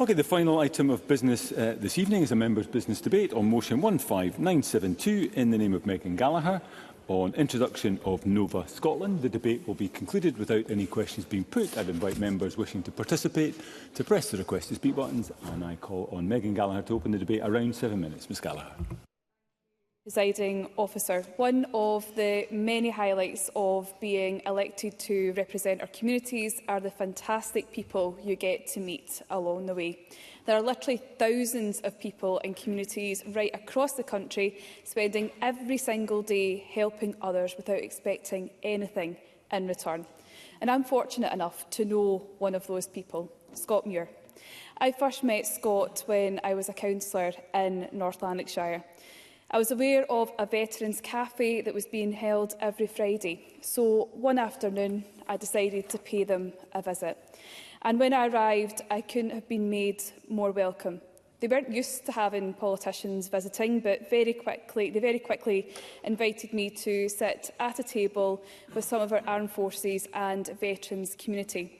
Okay, the final item of business this evening is a members' business debate on motion 15972 in the name of Megan Gallagher on introduction of Nova Scotland. The debate will be concluded without any questions being put. I'd invite members wishing to participate to press the request to speak buttons, and I call on Megan Gallagher to open the debate. Around 7 minutes. Ms Gallagher. Presiding Officer, one of the many highlights of being elected to represent our communities are the fantastic people you get to meet along the way. There are literally thousands of people and communities right across the country spending every single day helping others without expecting anything in return. And I'm fortunate enough to know one of those people, Scott Muir. I first met Scott when I was a councillor in North Lanarkshire. I was aware of a veterans' cafe that was being held every Friday, so one afternoon I decided to pay them a visit. And when I arrived, I couldn't have been made more welcome. They weren't used to having politicians visiting, but they very quickly invited me to sit at a table with some of our armed forces and veterans community.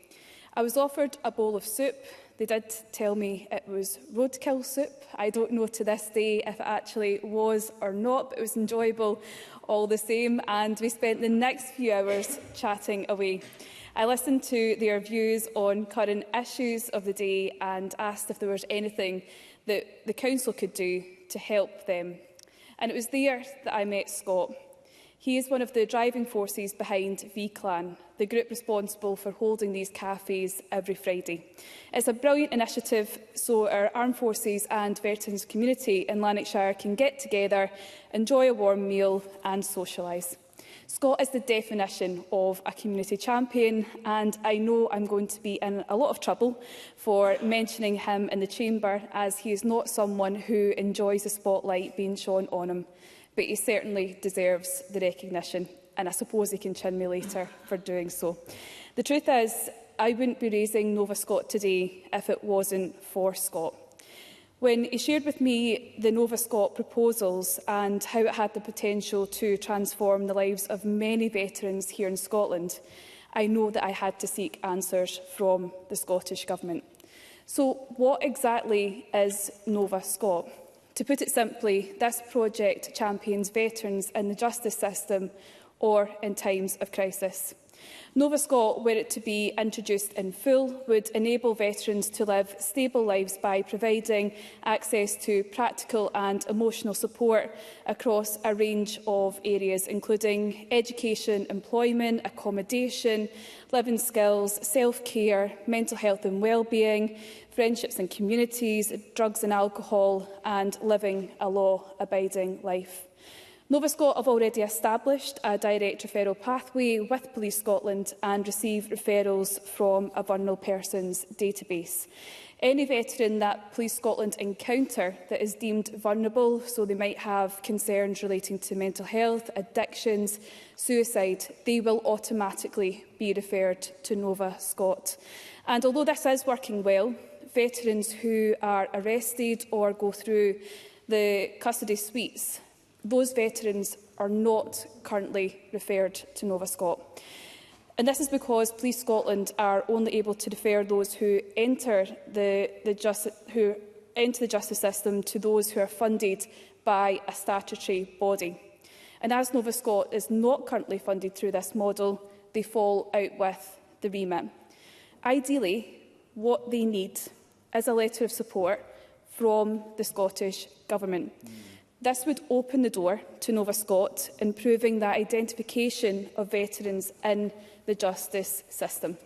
I was offered a bowl of soup. They did tell me it was roadkill soup. I don't know to this day if it actually was or not, but it was enjoyable all the same, and we spent the next few hours chatting away. I listened to their views on current issues of the day and asked if there was anything that the council could do to help them. And it was there that I met Scott. He is one of the driving forces behind VClan, the group responsible for holding these cafes every Friday. It's a brilliant initiative so our armed forces and veterans community in Lanarkshire can get together, enjoy a warm meal and socialise. Scott is the definition of a community champion, and I know I'm going to be in a lot of trouble for mentioning him in the chamber, as he is not someone who enjoys the spotlight being shone on him. But he certainly deserves the recognition, and I suppose he can chin me later for doing so. The truth is, I wouldn't be raising Nova Scot today if it wasn't for Scott. When he shared with me the Nova Scot proposals and how it had the potential to transform the lives of many veterans here in Scotland, I know that I had to seek answers from the Scottish Government. So what exactly is Nova Scot? To put it simply, this project champions veterans in the justice system or in times of crisis. Nova Scot, were it to be introduced in full, would enable veterans to live stable lives by providing access to practical and emotional support across a range of areas, including education, employment, accommodation, living skills, self-care, mental health and well-being, friendships and communities, drugs and alcohol, and living a law-abiding life. Nova Scot have already established a direct referral pathway with Police Scotland and receive referrals from a vulnerable persons database. Any veteran that Police Scotland encounter that is deemed vulnerable, so they might have concerns relating to mental health, addictions, suicide, they will automatically be referred to Nova Scot. And although this is working well, veterans who are arrested or go through the custody suites, those veterans are not currently referred to Nova Scot. And this is because Police Scotland are only able to refer those who enter the justice system to those who are funded by a statutory body. And as Nova Scot is not currently funded through this model, they fall out with the remit. Ideally, what they need is a letter of support from the Scottish Government. This would open the door to Nova Scot, improving the identification of veterans in the justice system.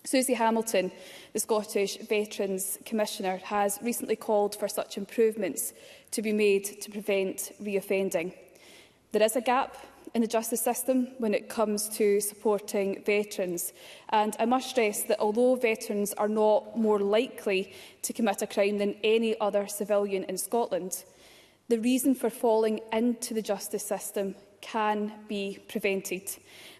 Susie Hamilton, the Scottish Veterans Commissioner, has recently called for such improvements to be made to prevent reoffending. There is a gap in the justice system when it comes to supporting veterans, and I must stress that although veterans are not more likely to commit a crime than any other civilian in Scotland, the reason for falling into the justice system can be prevented.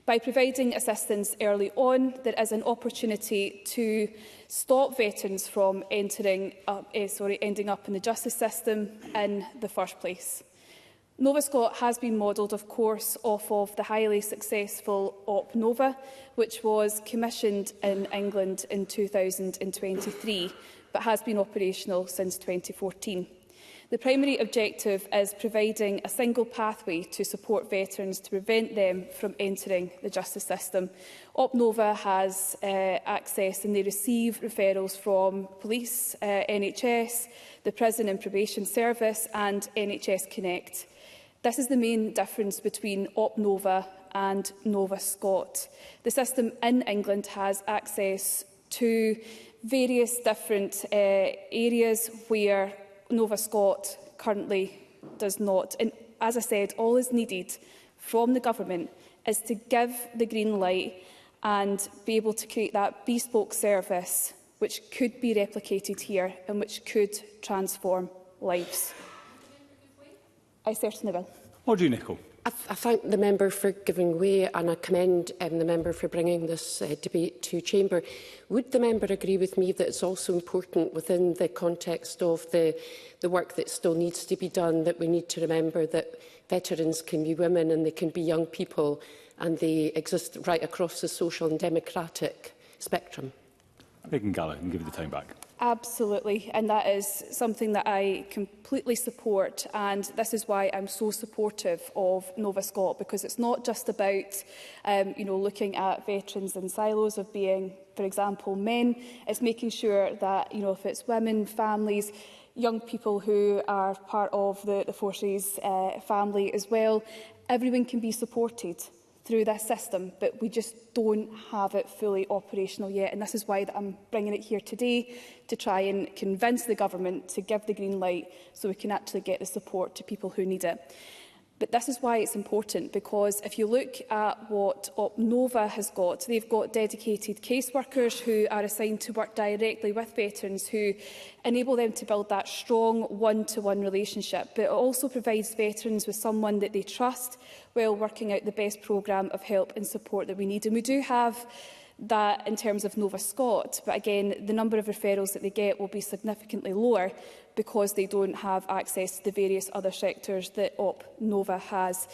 By providing assistance early on, there is an opportunity to stop veterans from ending up in the justice system in the first place. Nova Scot has been modelled, of course, off of the highly successful Op Nova, which was commissioned in England in 2023, but has been operational since 2014. The primary objective is providing a single pathway to support veterans to prevent them from entering the justice system. Op Nova has access and they receive referrals from police, NHS, the Prison and Probation Service and NHS Connect. This is the main difference between Op Nova and Nova Scot. The system in England has access to various different areas where Nova Scot currently does not. And as I said, all is needed from the government is to give the green light and be able to create that bespoke service which could be replicated here and which could transform lives. I certainly will. Audrey Nicholl. I thank the member for giving way and I commend the member for bringing this debate to Chamber. Would the member agree with me that it's also important within the context of the work that still needs to be done that we need to remember that veterans can be women and they can be young people and they exist right across the social and democratic spectrum? Megan Gallagher, and give you the time back. Absolutely, and that is something that I completely support, and this is why I'm so supportive of Nova Scot, because it's not just about looking at veterans in silos of being, for example, men. It's making sure that if it's women, families, young people who are part of the Forces family as well, everyone can be supported through this system, but we just don't have it fully operational yet. And this is why I'm bringing it here today, to try and convince the government to give the green light so we can actually get the support to people who need it. But this is why it's important, because if you look at what Op Nova has got, they've got dedicated caseworkers who are assigned to work directly with veterans, who enable them to build that strong one-to-one relationship. But it also provides veterans with someone that they trust while working out the best programme of help and support that we need. And we do have that in terms of Nova Scot, but again, the number of referrals that they get will be significantly lower because they don't have access to the various other sectors that Op Nova has.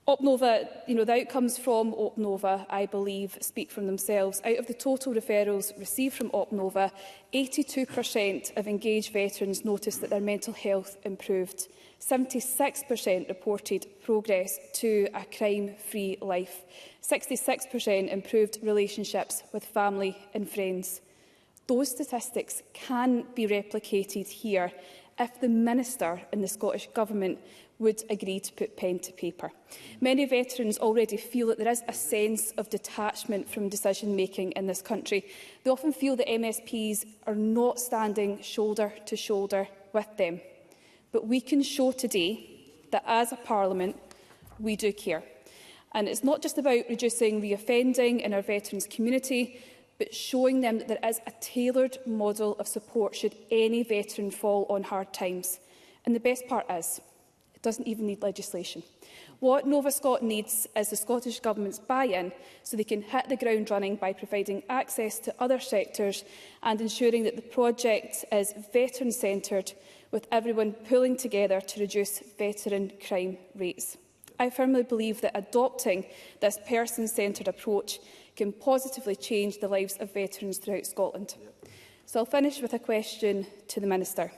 Op Nova, the outcomes from Op Nova, I believe, speak for themselves. Out of the total referrals received from Op Nova, 82% of engaged veterans noticed that their mental health improved. 76% reported progress to a crime-free life. 66% improved relationships with family and friends. Those statistics can be replicated here if the Minister and the Scottish Government would agree to put pen to paper. Many veterans already feel that there is a sense of detachment from decision-making in this country. They often feel that MSPs are not standing shoulder to shoulder with them. But we can show today that as a Parliament, we do care. And it's not just about reducing reoffending in our veterans community, but showing them that there is a tailored model of support should any veteran fall on hard times. And the best part is, it doesn't even need legislation. What Nova Scot needs is the Scottish Government's buy-in so they can hit the ground running by providing access to other sectors and ensuring that the project is veteran-centred, with everyone pulling together to reduce veteran crime rates. I firmly believe that adopting this person-centred approach can positively change the lives of veterans throughout Scotland. So I'll finish with a question to the Minister.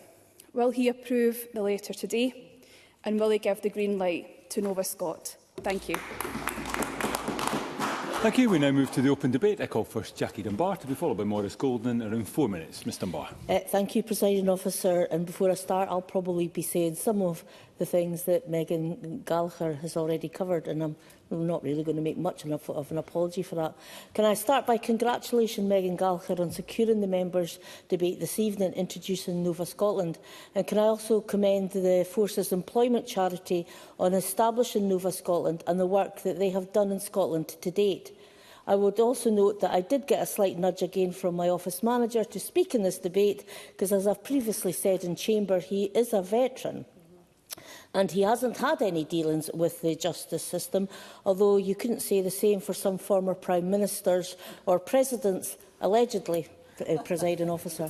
Will he approve the letter today, and will he give the green light to Nova Scot? Thank you. Thank you. We now move to the open debate. I call first Jackie Dunbar, to be followed by Maurice Golden in around 4 minutes. Ms Dunbar. Thank you, Presiding Officer. And before I start, I'll probably be saying some of the things that Megan Gallagher has already covered, and I'm not really going to make much of an apology for that. Can I start by congratulating Megan Gallagher on securing the members' debate this evening, introducing Nova Scotland? And can I also commend the Forces Employment Charity on establishing Nova Scotland and the work that they have done in Scotland to date? I would also note that I did get a slight nudge again from my office manager to speak in this debate, because as I've previously said in Chamber, he is a veteran. And he hasn't had any dealings with the justice system, although you couldn't say the same for some former Prime Ministers or Presidents, allegedly, Presiding Officer.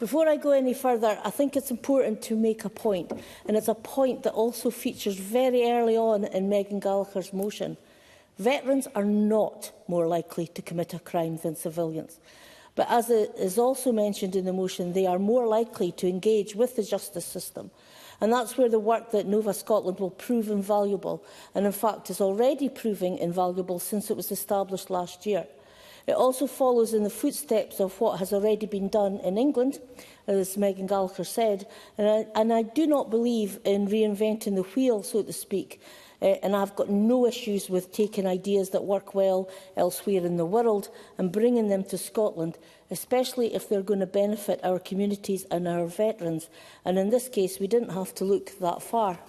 Before I go any further, I think it's important to make a point, and it's a point that also features very early on in Megan Gallagher's motion. Veterans are not more likely to commit a crime than civilians. But as is also mentioned in the motion, they are more likely to engage with the justice system. And that's where the work that Nova Scotland will prove invaluable, and in fact is already proving invaluable since it was established last year. It also follows in the footsteps of what has already been done in England, as Megan Gallagher said, and I do not believe in reinventing the wheel, so to speak. And I've got no issues with taking ideas that work well elsewhere in the world and bringing them to Scotland, especially if they're going to benefit our communities and our veterans. And in this case, we didn't have to look that far.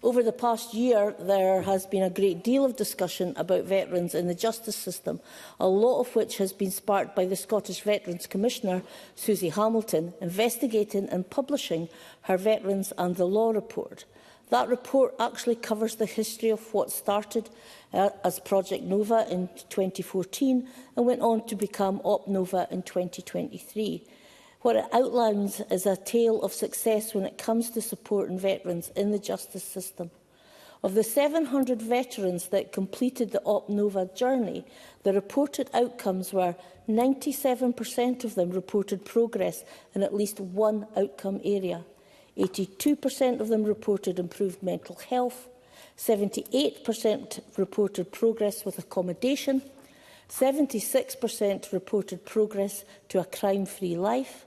Over the past year, there has been a great deal of discussion about veterans in the justice system, a lot of which has been sparked by the Scottish Veterans Commissioner, Susie Hamilton, investigating and publishing her Veterans and the Law report. That report actually covers the history of what started as Project Nova in 2014 and went on to become Op Nova in 2023. What it outlines is a tale of success when it comes to supporting veterans in the justice system. Of the 700 veterans that completed the Op Nova journey, the reported outcomes were 97% of them reported progress in at least one outcome area. 82% of them reported improved mental health, 78% reported progress with accommodation, 76% reported progress to a crime-free life,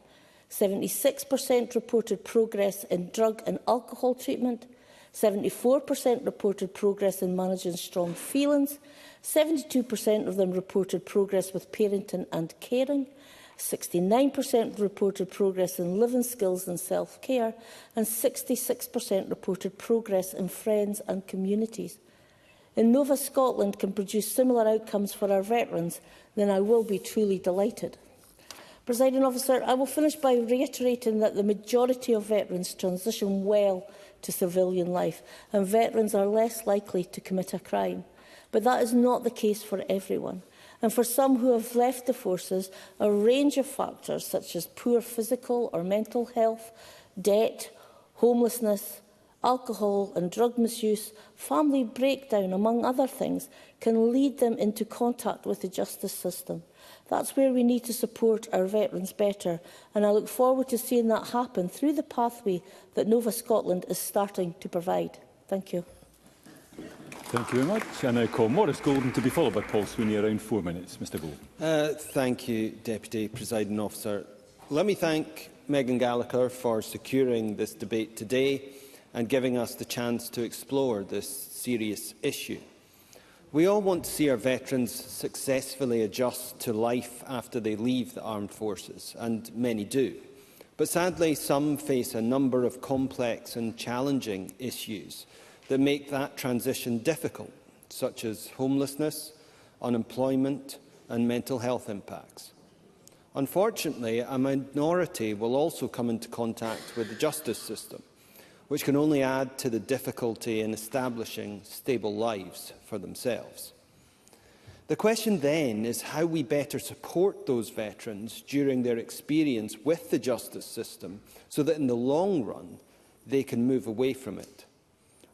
76% reported progress in drug and alcohol treatment, 74% reported progress in managing strong feelings, 72% of them reported progress with parenting and caring, 69% reported progress in living skills and self-care, and 66% reported progress in friends and communities. If Nova Scotland can produce similar outcomes for our veterans, then I will be truly delighted. Presiding Officer, I will finish by reiterating that the majority of veterans transition well to civilian life, and veterans are less likely to commit a crime. But that is not the case for everyone. And for some who have left the forces, a range of factors such as poor physical or mental health, debt, homelessness, alcohol and drug misuse, family breakdown, among other things, can lead them into contact with the justice system. That's where we need to support our veterans better, and I look forward to seeing that happen through the pathway that Nova Scotland is starting to provide. Thank you. Thank you very much. I now call Maurice Golden to be followed by Paul Sweeney, around 4 minutes. Mr Golden. Thank you, Deputy Presiding Officer. Let me thank Megan Gallagher for securing this debate today and giving us the chance to explore this serious issue. We all want to see our veterans successfully adjust to life after they leave the armed forces, and many do. But sadly, some face a number of complex and challenging issues that make that transition difficult, such as homelessness, unemployment and mental health impacts. Unfortunately, a minority will also come into contact with the justice system, which can only add to the difficulty in establishing stable lives for themselves. The question then is how we better support those veterans during their experience with the justice system so that in the long run they can move away from it.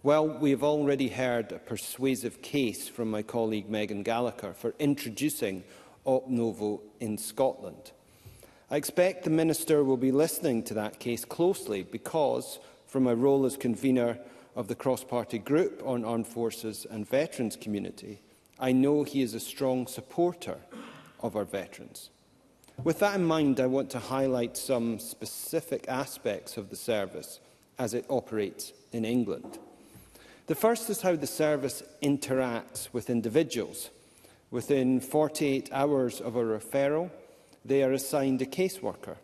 Well, we have already heard a persuasive case from my colleague Megan Gallagher for introducing Op Novo in Scotland. I expect the Minister will be listening to that case closely because, from my role as convener of the cross-party group on armed forces and veterans community, I know he is a strong supporter of our veterans. With that in mind, I want to highlight some specific aspects of the service as it operates in England. The first is how the service interacts with individuals. Within 48 hours of a referral, they are assigned a caseworker,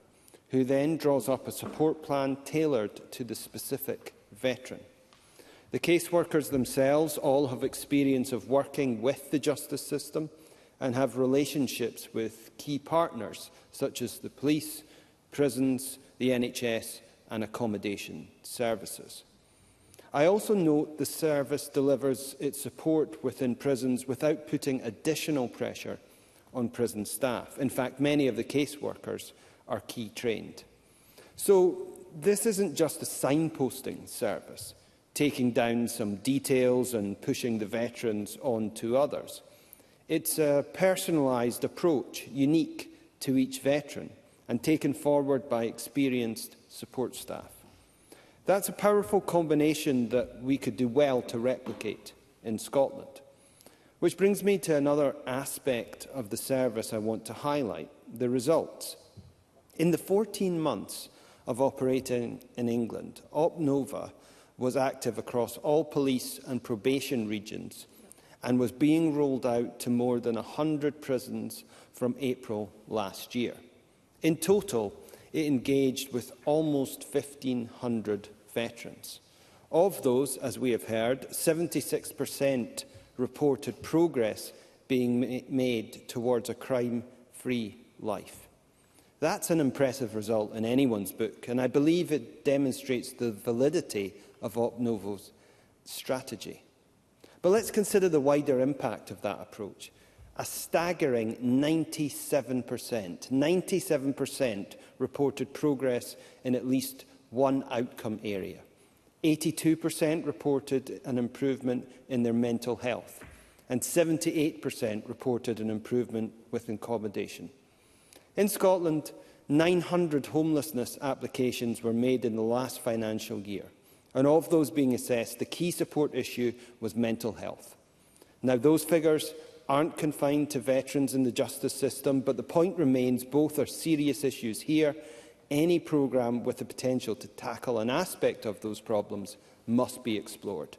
who then draws up a support plan tailored to the specific veteran. The caseworkers themselves all have experience of working with the justice system and have relationships with key partners such as the police, prisons, the NHS and accommodation services. I also note the service delivers its support within prisons without putting additional pressure on prison staff. In fact, many of the caseworkers are key trained. So this isn't just a signposting service, taking down some details and pushing the veterans on to others. It's a personalised approach, unique to each veteran, and taken forward by experienced support staff. That's a powerful combination that we could do well to replicate in Scotland. Which brings me to another aspect of the service I want to highlight, the results. In the 14 months of operating in England, OpNova was active across all police and probation regions and was being rolled out to more than 100 prisons from April last year. In total, it engaged with almost 1,500 veterans. Of those, as we have heard, 76% reported progress being made towards a crime-free life. That's an impressive result in anyone's book, and I believe it demonstrates the validity of OpNova's strategy. But let's consider the wider impact of that approach. A staggering 97% reported progress in at least one outcome area. 82% reported an improvement in their mental health, and 78% reported an improvement with accommodation. In Scotland, 900 homelessness applications were made in the last financial year, and of those being assessed, the key support issue was mental health. Now, those figures aren't confined to veterans in the justice system, but the point remains both are serious issues here. Any programme with the potential to tackle an aspect of those problems must be explored.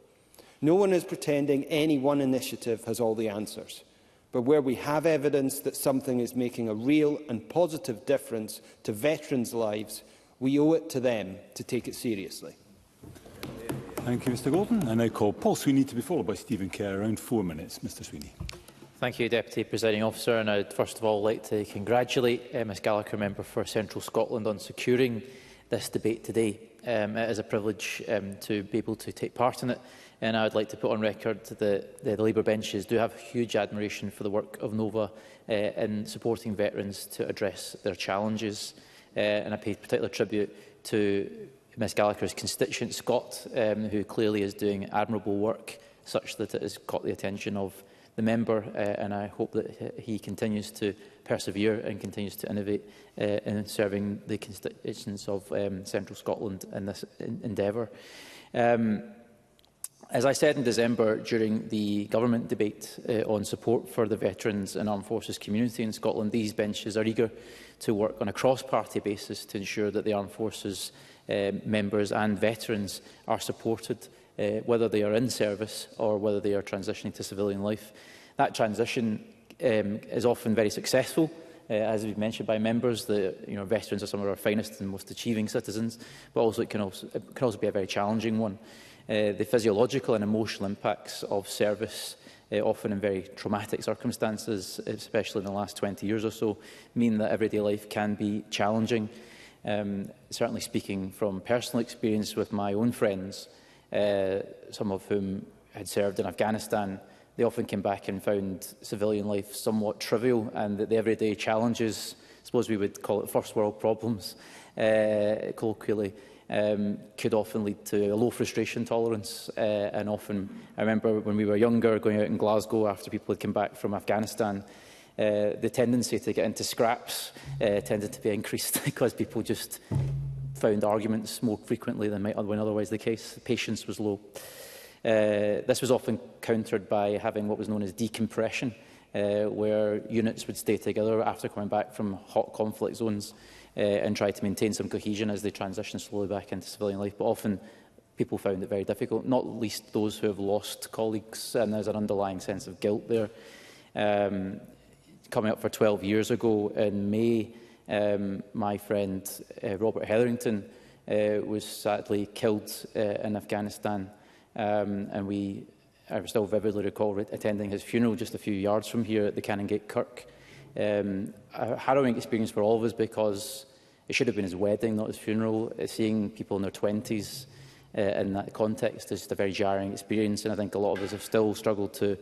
No one is pretending any one initiative has all the answers, but where we have evidence that something is making a real and positive difference to veterans' lives, we owe it to them to take it seriously. Thank you, Mr Gordon. I now call Paul Sweeney to be followed by Stephen Kerr. Around 4 minutes. Mr Sweeney. Thank you, Deputy Presiding Officer. And I'd first of all like to congratulate Ms Gallagher, Member for Central Scotland, on securing this debate today. It is a privilege to be able to take part in it. And I would like to put on record that the Labour benches do have huge admiration for the work of Nova in supporting veterans to address their challenges. And I pay particular tribute to Ms Gallagher's constituent, Scott, who clearly is doing admirable work, such that it has caught the attention of the member, and I hope that he continues to persevere and continues to innovate in serving the constituents of Central Scotland in this endeavour. As I said in December during the government debate on support for the veterans and armed forces community in Scotland, these benches are eager to work on a cross-party basis to ensure that the armed forces members and veterans are supported, whether they are in service or whether they are transitioning to civilian life. That transition is often very successful. As we've mentioned by members, veterans are some of our finest and most achieving citizens, but also it can also be a very challenging one. The physiological and emotional impacts of service, often in very traumatic circumstances, especially in the last 20 years or so, mean that everyday life can be challenging. Certainly speaking from personal experience with my own friends, some of whom had served in Afghanistan, they often came back and found civilian life somewhat trivial, and that the everyday challenges, I suppose we would call it first world problems, colloquially, could often lead to a low frustration tolerance. And often, I remember when we were younger, going out in Glasgow after people had come back from Afghanistan, the tendency to get into scraps tended to be increased because people just found arguments more frequently than might have been otherwise the case. Patience was low. This was often countered by having what was known as decompression, where units would stay together after coming back from hot conflict zones and try to maintain some cohesion as they transition slowly back into civilian life. But often people found it very difficult, not least those who have lost colleagues, and there's an underlying sense of guilt there. Coming up for 12 years ago in May, my friend Robert Hetherington was sadly killed in Afghanistan, and I still vividly recall attending his funeral just a few yards from here at the Canongate Kirk. A harrowing experience for all of us, because it should have been his wedding, not his funeral. Seeing people in their 20s in that context is just a very jarring experience, and I think a lot of us have still struggled to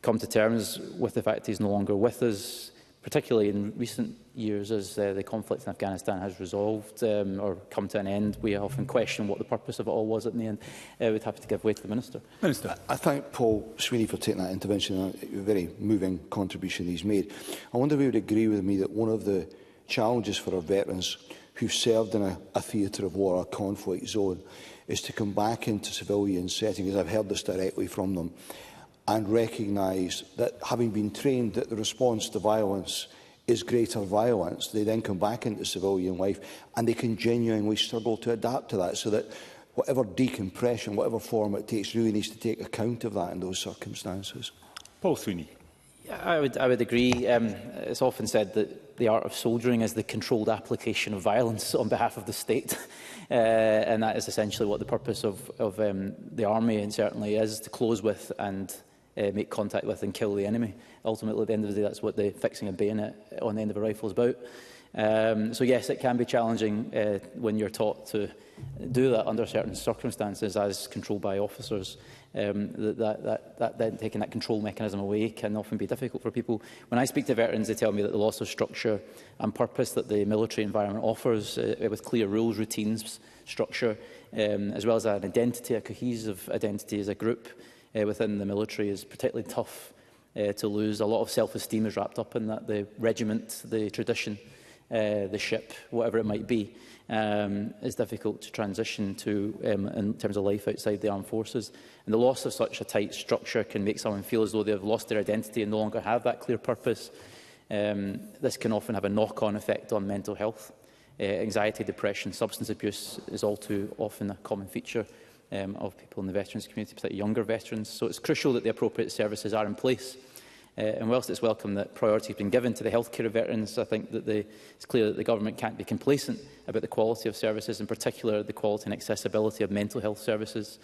come to terms with the fact he's no longer with us. particularly in recent years as the conflict in Afghanistan has resolved or come to an end. We often question what the purpose of it all was at the end. We'd happy to give way to the Minister. Minister. I thank Paul Sweeney for taking that intervention, a very moving contribution he's made. I wonder if he would agree with me that one of the challenges for our veterans who've served in a theatre of war, a conflict zone, is to come back into civilian settings, I've heard this directly from them, and recognise that having been trained that the response to violence is greater violence, they then come back into civilian life and they can genuinely struggle to adapt to that, so that whatever decompression, whatever form it takes, really needs to take account of that in those circumstances. Paul Sweeney. I would agree. It's often said that the art of soldiering is the controlled application of violence on behalf of the state. And that is essentially what the purpose of the army, and certainly is, to close with and make contact with and kill the enemy. Ultimately, at the end of the day, that's what fixing a bayonet on the end of a rifle is about. So yes, it can be challenging when you're taught to do that under certain circumstances as controlled by officers. That then taking that control mechanism away can often be difficult for people. When I speak to veterans, they tell me that the loss of structure and purpose that the military environment offers, with clear rules, routines, structure, as well as an identity, a cohesive identity as a group within the military, is particularly tough to lose. A lot of self-esteem is wrapped up in that. The regiment, the tradition, the ship, whatever it might be, is difficult to transition to in terms of life outside the armed forces. And the loss of such a tight structure can make someone feel as though they have lost their identity and no longer have that clear purpose. This can often have a knock-on effect on mental health. Anxiety, depression, substance abuse is all too often a common feature of people in the veterans community, particularly younger veterans. So it's crucial that the appropriate services are in place. And whilst it's welcome that priority has been given to the healthcare of veterans, I think that it's clear that the government can't be complacent about the quality of services, in particular the quality and accessibility of mental health services.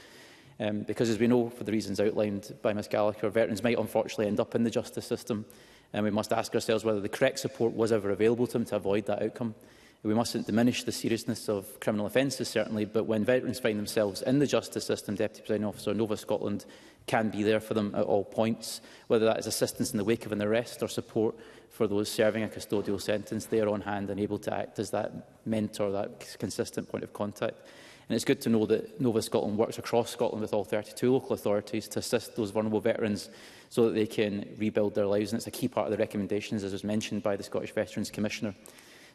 Because, as we know, for the reasons outlined by Ms Gallagher, veterans might unfortunately end up in the justice system, and we must ask ourselves whether the correct support was ever available to them to avoid that outcome. We mustn't diminish the seriousness of criminal offences, certainly, but when veterans find themselves in the justice system, Deputy Presiding Officer, Nova Scotland can be there for them at all points, whether that is assistance in the wake of an arrest or support for those serving a custodial sentence. They are on hand and able to act as that mentor, that consistent point of contact. And it's good to know that Nova Scotland works across Scotland with all 32 local authorities to assist those vulnerable veterans so that they can rebuild their lives. And it's a key part of the recommendations, as was mentioned by the Scottish Veterans Commissioner.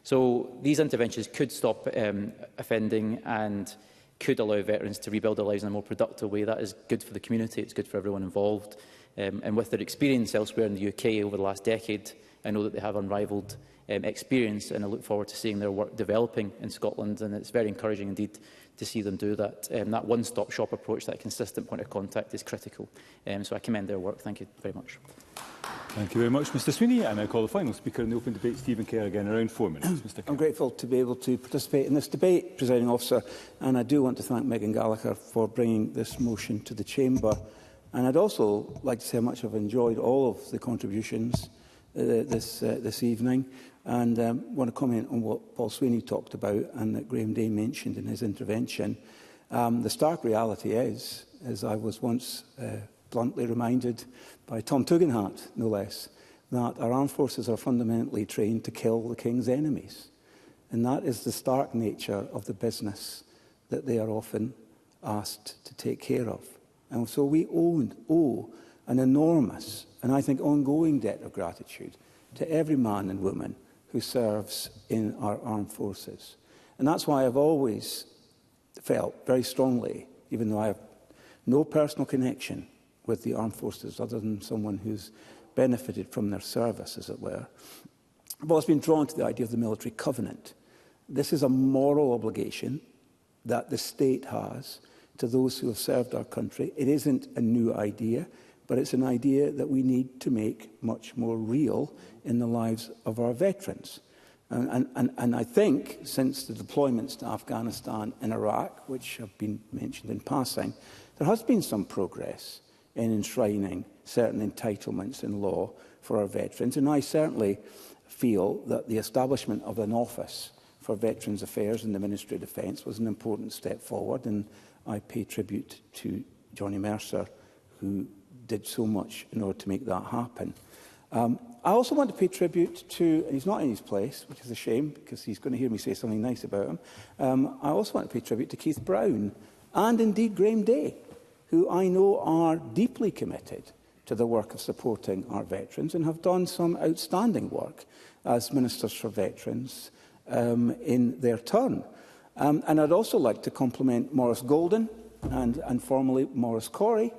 So these interventions could stop offending and could allow veterans to rebuild their lives in a more productive way. That is good for the community, it's good for everyone involved. And with their experience elsewhere in the UK over the last decade, I know that they have unrivalled experience, and I look forward to seeing their work developing in Scotland, and it's very encouraging indeed to see them do that. That one-stop shop approach, that consistent point of contact, is critical. So I commend their work. Thank you very much. Thank you very much, Mr Sweeney. And I call the final speaker in the open debate, Stephen Kerr, again, around 4 minutes. Mr Kerr. I'm grateful to be able to participate in this debate, Presiding Officer, and I do want to thank Megan Gallagher for bringing this motion to the Chamber. And I'd also like to say how much I've enjoyed all of the contributions this evening, and want to comment on what Paul Sweeney talked about and that Graham Day mentioned in his intervention. The stark reality is, as I was once bluntly reminded by Tom Tugendhat, no less, that our armed forces are fundamentally trained to kill the King's enemies. And that is the stark nature of the business that they are often asked to take care of. And so we owe an enormous, and I think ongoing, debt of gratitude to every man and woman who serves in our armed forces. And that's why I've always felt very strongly, even though I have no personal connection with the armed forces other than someone who's benefited from their service, as it were, I've always been drawn to the idea of the military covenant. This is a moral obligation that the state has to those who have served our country. It isn't a new idea, but it's an idea that we need to make much more real in the lives of our veterans. And I think since the deployments to Afghanistan and Iraq, which have been mentioned in passing, there has been some progress in enshrining certain entitlements in law for our veterans. And I certainly feel that the establishment of an office for Veterans Affairs in the Ministry of Defence was an important step forward, and I pay tribute to Johnny Mercer, who did so much in order to make that happen. I also want to pay tribute to, and he's not in his place, which is a shame because he's going to hear me say something nice about him. I also want to pay tribute to Keith Brown and indeed Graham Day, who I know are deeply committed to the work of supporting our veterans and have done some outstanding work as Ministers for Veterans in their turn. And I'd also like to compliment Maurice Golden and formerly Maurice Corey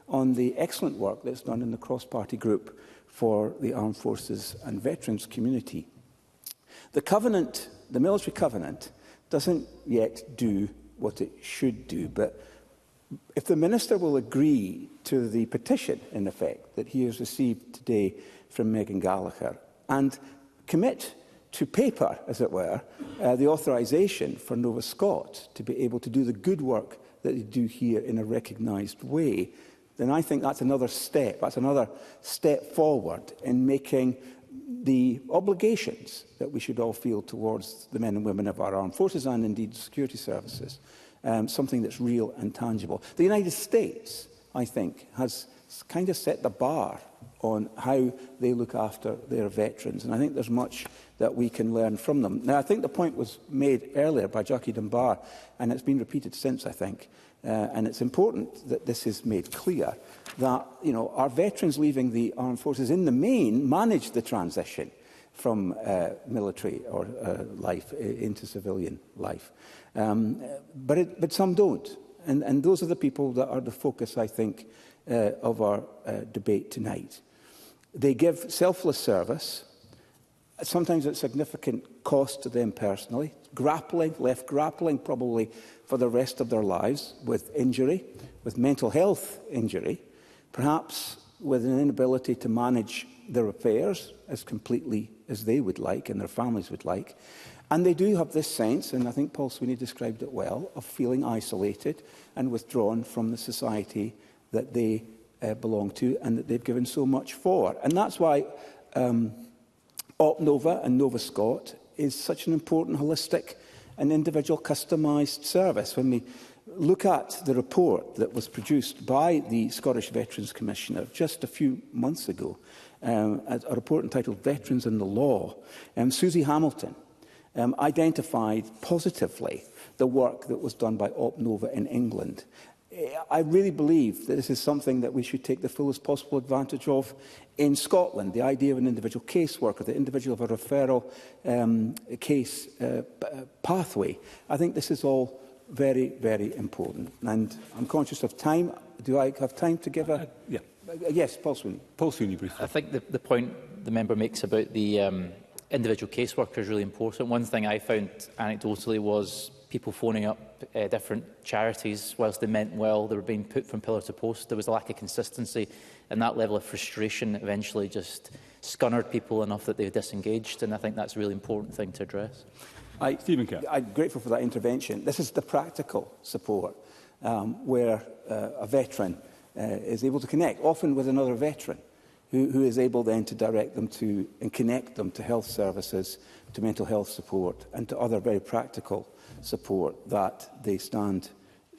on the excellent work that's done in the cross-party group for the Armed Forces and Veterans community. The covenant, the military covenant, doesn't yet do what it should do, but if the Minister will agree to the petition, in effect, that he has received today from Megan Gallagher and commit to paper, as it were, the authorisation for Nova Scott to be able to do the good work that they do here in a recognised way, then I think that's another step. That's another step forward in making the obligations that we should all feel towards the men and women of our armed forces and indeed security services something that's real and tangible. The United States, I think, has kind of set the bar on how they look after their veterans, and I think there's much that we can learn from them. Now, I think the point was made earlier by Jackie Dunbar, and it's been repeated since, I think, and it's important that this is made clear, that our veterans leaving the armed forces in the main manage the transition from military or life into civilian life. But some don't. And those are the people that are the focus, I think, of our debate tonight. They give selfless service, sometimes at significant cost to them personally, left grappling probably for the rest of their lives with injury, with mental health injury, perhaps with an inability to manage their affairs as completely as they would like and their families would like. And they do have this sense, and I think Paul Sweeney described it well, of feeling isolated and withdrawn from the society that they belong to and that they've given so much for. And that's why OpNova and Nova Scott is such an important, holistic and individual customised service. When we look at the report that was produced by the Scottish Veterans Commissioner just a few months ago, a report entitled Veterans and the Law, Susie Hamilton identified positively the work that was done by OpNova in England. I really believe that this is something that we should take the fullest possible advantage of in Scotland. The idea of an individual caseworker, the individual of a referral case pathway. I think this is all very, very important. And I'm conscious of time. Do I have time to give a... Yeah. Yes, Paul Sweeney. Paul Sweeney, briefly. I think the point the member makes about the individual caseworker is really important. One thing I found anecdotally was people phoning up different charities. Whilst they meant well, they were being put from pillar to post. There was a lack of consistency, and that level of frustration eventually just scunnered people enough that they disengaged, and I think that's a really important thing to address. Stephen Kerr. I'm grateful for that intervention. This is the practical support where a veteran is able to connect, often with another veteran, who is able then to direct them to and connect them to health services, to mental health support, and to other very practical support that they stand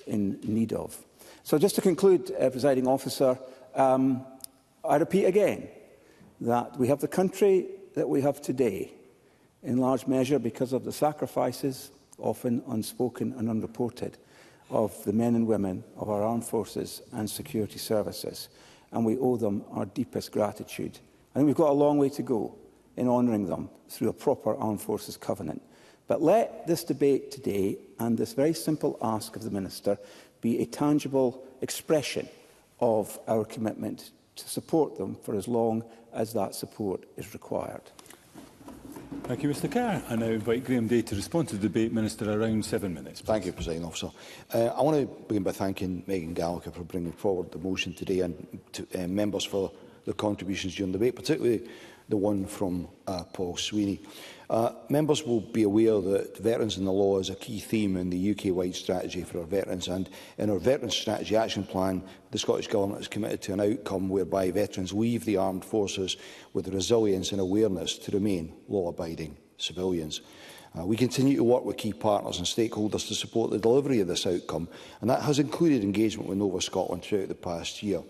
in need of. So just to conclude, Presiding Officer, I repeat again that we have the country that we have today, in large measure because of the sacrifices, often unspoken and unreported, of the men and women of our armed forces and security services. And we owe them our deepest gratitude. I think we've got a long way to go in honouring them through a proper armed forces covenant. But let this debate today and this very simple ask of the Minister be a tangible expression of our commitment to support them for as long as that support is required. Thank you, Mr Kerr. I now invite Graham Day to respond to the debate. Minister, around 7 minutes. Please. Thank you, Presiding Officer. I want to begin by thanking Megan Gallagher for bringing forward the motion today and to members for the contributions during the debate, particularly the one from Paul Sweeney. Members will be aware that Veterans in the Law is a key theme in the UK-wide strategy for our veterans, and in our Veterans Strategy Action Plan, the Scottish Government is committed to an outcome whereby veterans leave the armed forces with the resilience and awareness to remain law-abiding civilians. We continue to work with key partners and stakeholders to support the delivery of this outcome, and that has included engagement with Nova Scotland throughout the past year.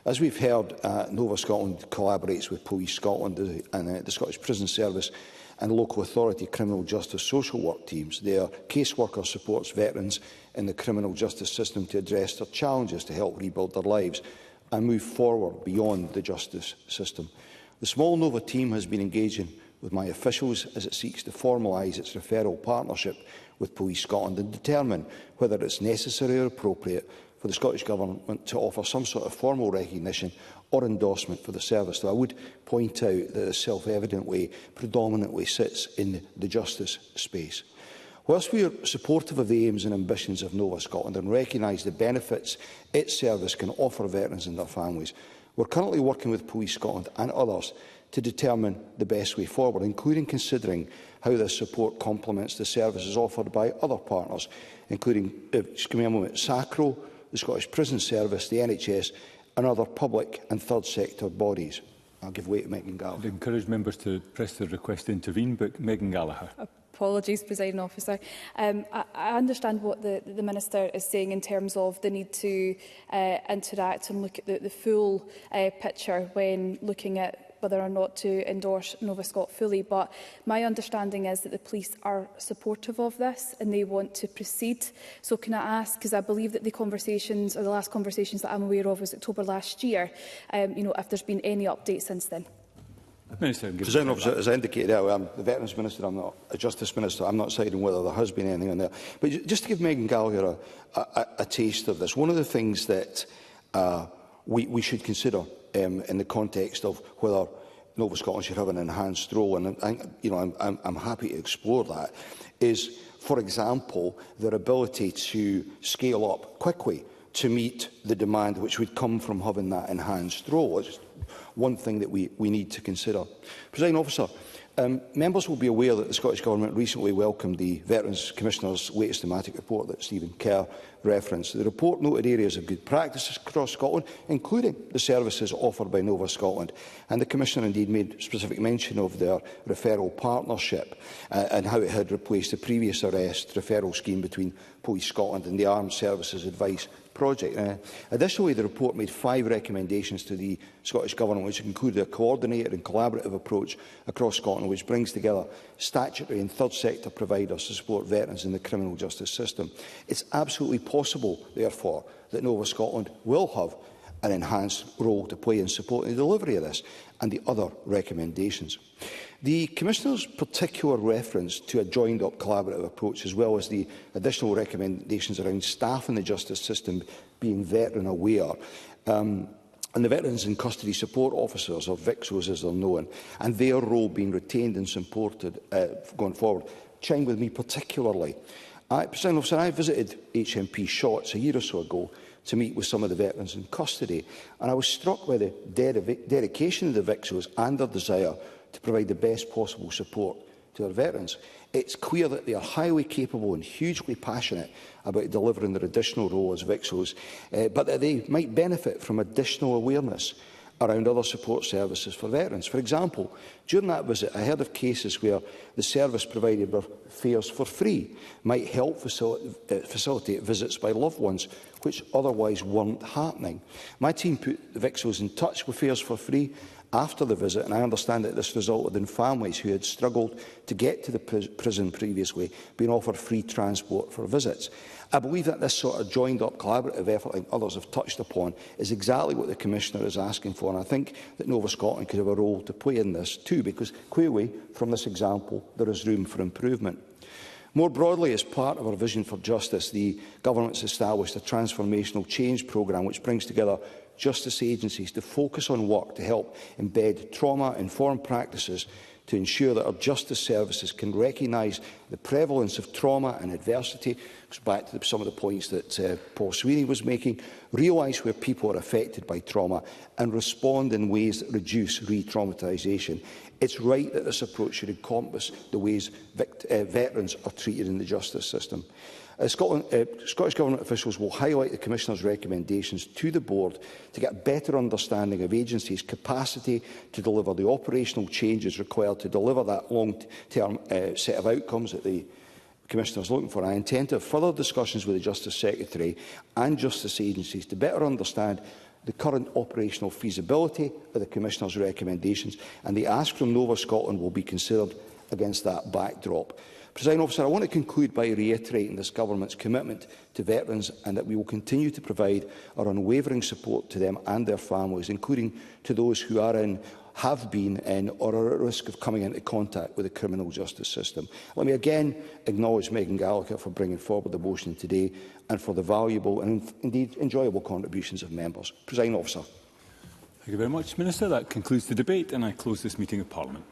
As we've heard, Nova Scotland collaborates with Police Scotland and the Scottish Prison Service and local authority criminal justice social work teams. Their caseworker supports veterans in the criminal justice system to address their challenges to help rebuild their lives and move forward beyond the justice system. The small Nova team has been engaging with my officials as it seeks to formalise its referral partnership with Police Scotland and determine whether it is necessary or appropriate for the Scottish Government to offer some sort of formal recognition or endorsement for the service. Though I would point out that it self-evidently predominantly sits in the justice space. Whilst we are supportive of the aims and ambitions of Nova Scotland and recognise the benefits its service can offer veterans and their families, we are currently working with Police Scotland and others to determine the best way forward, including considering how this support complements the services offered by other partners, including SACRO, the Scottish Prison Service, the NHS and other public and third sector bodies. I'll give way to Megan Gallagher. I'd encourage members to press their request to intervene, but Megan Gallagher. Apologies, Presiding Officer. I understand what the Minister is saying in terms of the need to interact and look at the full picture when looking at whether or not to endorse Nova Scot fully, but my understanding is that the police are supportive of this and they want to proceed. So can I ask, because I believe that the conversations, or the last conversations that I'm aware of was October last year, if there's been any updates since then? President Officer, as I indicated earlier, I'm the Veterans Minister, I'm not a Justice Minister, I'm not deciding whether there has been anything on there. But just to give Megan Gallagher a taste of this, one of the things that we should consider in the context of whether Nova Scotland should have an enhanced role, and I'm happy to explore that, is, for example, their ability to scale up quickly to meet the demand which would come from having that enhanced role. It's one thing that we need to consider. Presiding Officer, members will be aware that the Scottish Government recently welcomed the Veterans Commissioner's latest thematic report that Stephen Kerr referenced. The report noted areas of good practice across Scotland, including the services offered by Nova Scotland, and the Commissioner indeed made specific mention of their referral partnership and how it had replaced the previous arrest referral scheme between Police Scotland and the Armed Services Advice Project. Additionally, the report made 5 recommendations to the Scottish Government, which included a coordinated and collaborative approach across Scotland, which brings together statutory and third sector providers to support veterans in the criminal justice system. It's absolutely possible, therefore, that Nova Scotland will have an enhanced role to play in supporting the delivery of this and the other recommendations. The Commissioner's particular reference to a joined-up collaborative approach, as well as the additional recommendations around staff in the justice system being veteran-aware, and the Veterans in Custody Support Officers, or VICSOs as they're known, and their role being retained and supported going forward, chime with me particularly. President Officer, I visited HMP Shotts a year or so ago to meet with some of the veterans in custody, and I was struck by the dedication of the VICSOs and their desire to provide the best possible support to their veterans. It's clear that they are highly capable and hugely passionate about delivering their additional role as VICSOs, but that they might benefit from additional awareness around other support services for veterans. For example, during that visit, I heard of cases where the service provided their fares for free might help facilitate visits by loved ones, which otherwise weren't happening. My team put the VICSOs in touch with fares for free after the visit, and I understand that this resulted in families who had struggled to get to the prison previously being offered free transport for visits. I believe that this sort of joined-up collaborative effort, like others have touched upon, is exactly what the Commissioner is asking for, and I think that Nova Scotland could have a role to play in this too, because clearly, from this example, there is room for improvement. More broadly, as part of our vision for justice, the Government has established a transformational change programme which brings together justice agencies to focus on work to help embed trauma-informed practices to ensure that our justice services can recognise the prevalence of trauma and adversity, back to some of the points that Paul Sweeney was making, realise where people are affected by trauma and respond in ways that reduce re-traumatisation. It's right that this approach should encompass the ways veterans are treated in the justice system. Scottish Government officials will highlight the Commissioner's recommendations to the Board to get a better understanding of agencies' capacity to deliver the operational changes required to deliver that long-term set of outcomes that the Commissioner is looking for. I intend to have further discussions with the Justice Secretary and justice agencies to better understand the current operational feasibility of the Commissioner's recommendations, and the ask from Nova Scotland will be considered against that backdrop. Presiding Officer, I want to conclude by reiterating this Government's commitment to veterans and that we will continue to provide our unwavering support to them and their families, including to those who are in, have been in or are at risk of coming into contact with the criminal justice system. Let me again acknowledge Megan Gallagher for bringing forward the motion today and for the valuable and indeed enjoyable contributions of members. Presiding Officer. Thank you very much, Minister. That concludes the debate and I close this meeting of Parliament.